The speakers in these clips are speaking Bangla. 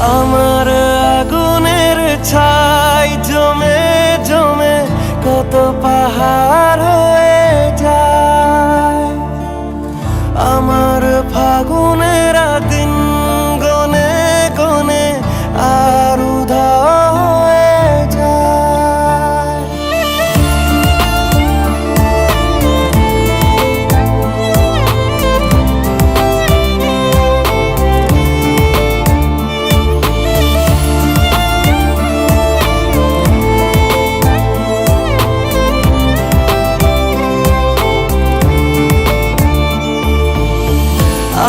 আমার আগুনের ছাই জমে জমে কত পাহাড় হয়ে যায়। আমার ফাগুনের দিন গনে গনে আর উধাও হয়ে যায়।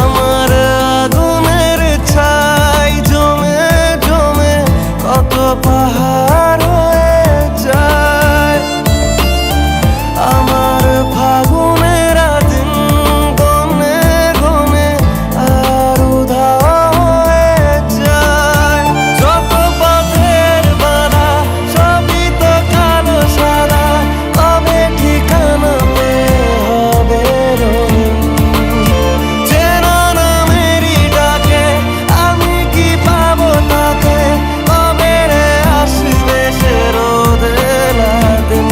আমার আগুনের ছাই জমে জমে কত পাহাড় হয়ে যায়। আমার ফাগুনের দিন গনে গনে আর উধাও হয়ে যায়। যত পথের বাধা সবই তো কালো সাদা, কবে ঠিকানা পেয়ে হবে রঙিন। চেনা নামেরই ডাকে আমি কি পাবো তাকে, কবে রে আসবে সে রোদেলা দিন।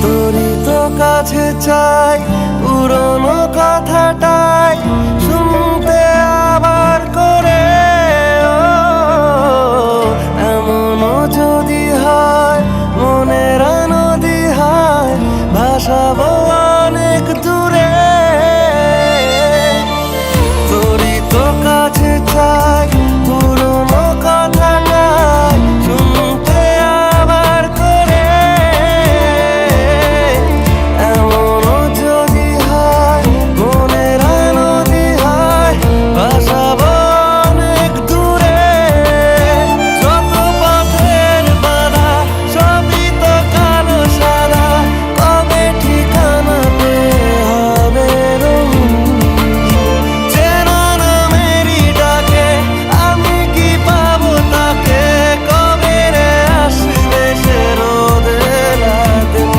তোরই তো কাছে চাই পুরনো কথাটাই শুনতে আবার করে। এমনও যদি হয় মনের নদী হয় ভাসাবো অনেক দূরে। তোরই তো কাছে চাই পুরনো কথাটাই শুনতে আবার করে। এমনও যদি হয় মনের নদী হয় ভাসাবো অনেক দূরে। যত পথের বাধা সবই তো কালো সাদা, কবে ঠিকানা পেয়ে হবে রঙিন। চেনা নামেরই ডাকে আমি কি পাবো তাকে, কবে রে আসবে সে রোদেলা দিন।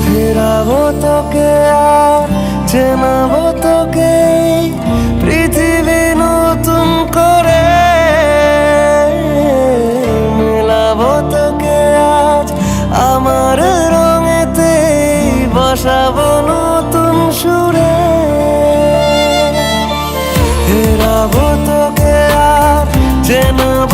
ফেরাবো তোকে আর চেনাবো তোকে পৃথিবী নতুন করে। মেলাবো তোকে আজ আমার রঙেতে, বসাবো নতুন সুরে। ফেরাবো তোকে আর চেনাবো